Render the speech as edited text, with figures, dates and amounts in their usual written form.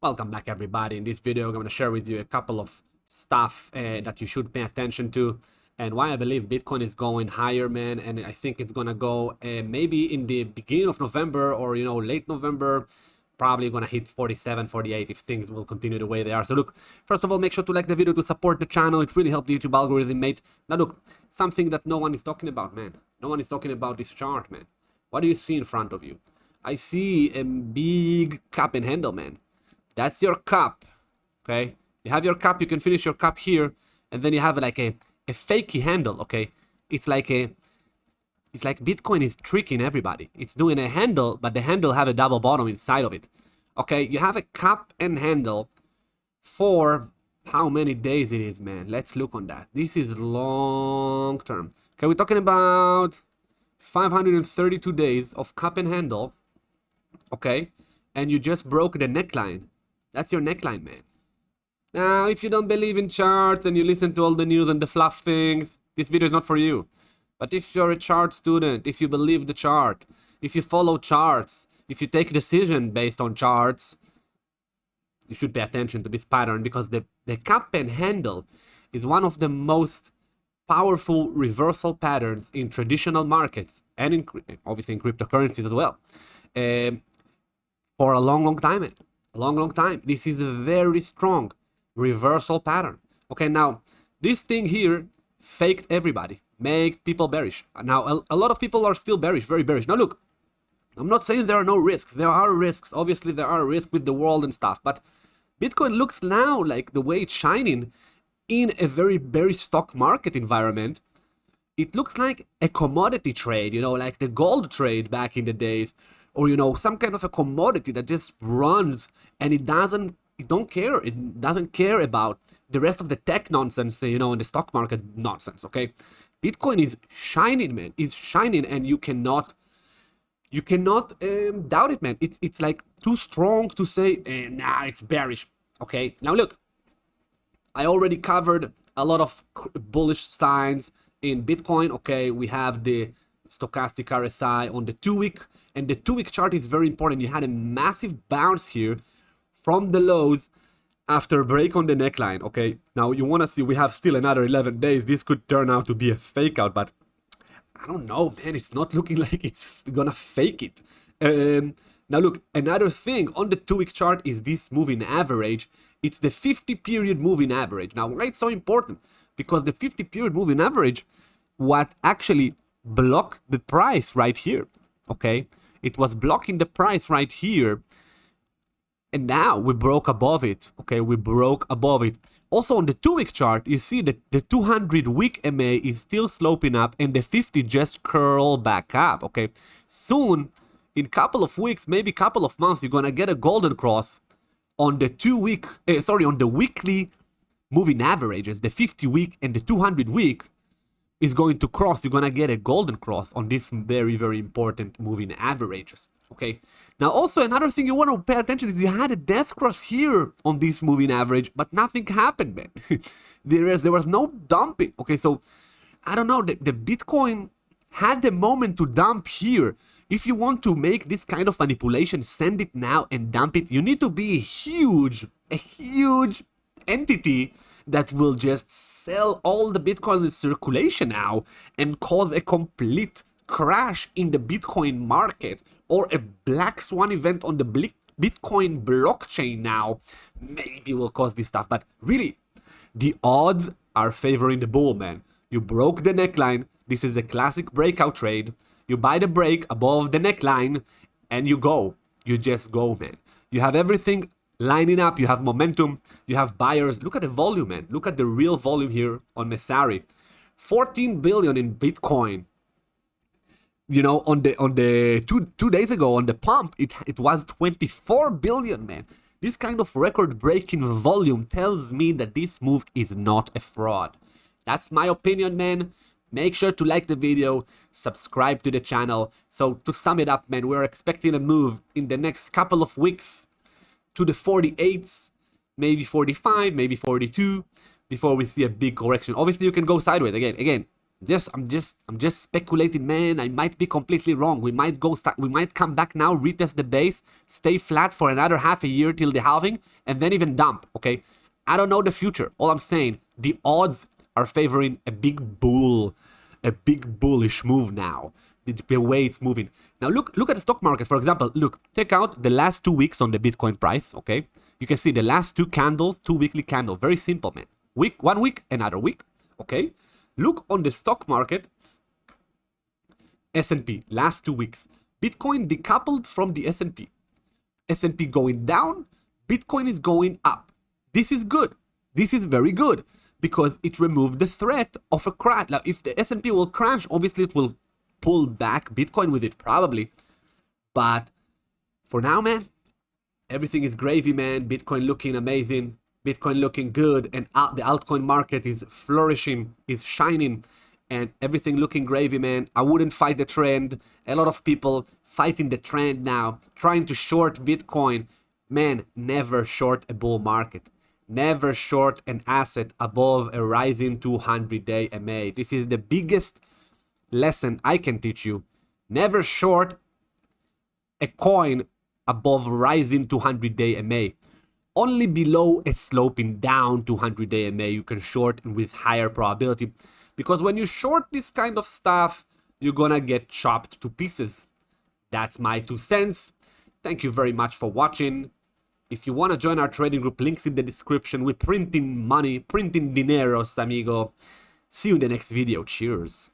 Welcome back, everybody. In this video, I'm going to share with you a couple of stuff that you should pay attention to and why I believe Bitcoin is going higher, man. And I think it's going to go maybe in the beginning of November or, late November, probably going to hit 47, 48 if things will continue the way they are. So look, first of all, make sure to like the video to support the channel. It really helps the YouTube algorithm, mate. Now look, something that no one is talking about, man. No one is talking about this chart, man. What do you see in front of you? I see a big cup and handle, man. That's your cup, okay? You have your cup, you can finish your cup here, and then you have like a fakey handle, okay? It's like Bitcoin is tricking everybody. It's doing a handle, but the handle have a double bottom inside of it, okay? You have a cup and handle for how many days it is, man? Let's look on that. This is long term. Okay, we're talking about 532 days of cup and handle, okay? And you just broke the neckline. That's your neckline, man. Now, if you don't believe in charts and you listen to all the news and the fluff things, this video is not for you. But if you're a chart student, if you believe the chart, if you follow charts, if you take a decision based on charts, you should pay attention to this pattern because the cup and handle is one of the most powerful reversal patterns in traditional markets and obviously in cryptocurrencies as well. For a long time, man. Long time. This is a very strong reversal pattern. Okay, now this thing here faked everybody, make people bearish. Now a lot of people are still bearish, very bearish. Now look, I'm not saying there are no risks. There are risks. Obviously there are risks with the world and stuff, but Bitcoin looks now like the way it's shining in a very bearish stock market environment. It looks like a commodity trade, like the gold trade back in the days, or some kind of a commodity that just runs and it doesn't care about the rest of the tech nonsense, in the stock market nonsense. Okay, Bitcoin is shining, man. It's shining, and you cannot doubt it, man. It's like too strong to say nah, it's bearish. Okay, now look, I already covered a lot of bullish signs in Bitcoin. Okay, we have the stochastic RSI on the 2-week, and the 2-week chart is very important. You had a massive bounce here from the lows after a break on the neckline. Okay, now you want to see we have still another 11 days. This could turn out to be a fake out, but I don't know, man. It's not looking like it's gonna fake it. Now look, another thing on the 2-week chart is this moving average. It's the 50-period moving average. Now why it's so important? Because the 50-period moving average, what actually blocked the price right here, okay? It was blocking the price right here, and now we broke above it, okay? We broke above it. Also on the 2-week chart, you see that the 200-week MA is still sloping up and the 50 just curl back up, okay? Soon, in a couple of weeks, maybe a couple of months, you're gonna get a golden cross on the on the weekly moving averages. The 50-week and the 200-week is going to cross. You're gonna get a golden cross on this very, very important moving averages. Okay, now also another thing you want to pay attention is you had a death cross here on this moving average, but nothing happened, man. there was no dumping. Okay, so I don't know, the Bitcoin had the moment to dump here. If you want to make this kind of manipulation, send it now and dump it. You need to be a huge entity that will just sell all the Bitcoins in circulation now and cause a complete crash in the Bitcoin market, or a black swan event on the Bitcoin blockchain now maybe will cause this stuff. But really, the odds are favoring the bull, man. You broke the neckline. This is a classic breakout trade. You buy the break above the neckline and you go. You just go, man. You have everything lining up. You have momentum. You have buyers. Look at the volume, man. Look at the real volume here on Messari. 14 billion in Bitcoin. On the two days ago on the pump, it was 24 billion, man. This kind of record-breaking volume tells me that this move is not a fraud. That's my opinion, man. Make sure to like the video, subscribe to the channel. So to sum it up, man, we're expecting a move in the next couple of weeks to the 48s, maybe 45, maybe 42, before we see a big correction. Obviously, you can go sideways again. I'm just speculating, man. I might be completely wrong. We might we might come back now, retest the base, stay flat for another half a year till the halving, and then even dump. Okay, I don't know the future. All I'm saying, the odds are favoring a big bullish move now. The way it's moving now. Look at the stock market, for example. Look, take out the last 2 weeks on the Bitcoin price. Okay, you can see the last two candles, two weekly candles. Very simple, man. Week, 1 week, another week. Okay. Look on the stock market, S&P, last 2 weeks. Bitcoin decoupled from the S&P. S&P going down, Bitcoin is going up. This is good. This is very good because it removed the threat of a crash. Now, if the S&P will crash, obviously it will pull back Bitcoin with it, probably. But for now, man, everything is gravy, man. Bitcoin looking amazing. Bitcoin looking good, and the altcoin market is flourishing, is shining, and everything looking gravy, man. I wouldn't fight the trend. A lot of people fighting the trend now, trying to short Bitcoin. Man, never short a bull market. Never short an asset above a rising 200-day MA. This is the biggest lesson I can teach you. Never short a coin above rising 200-day MA. Only below a sloping down 200-day MA you can short with higher probability. Because when you short this kind of stuff, you're gonna get chopped to pieces. That's my 2 cents. Thank you very much for watching. If you want to join our trading group, links in the description. We're printing money, printing dineros, amigo. See you in the next video. Cheers.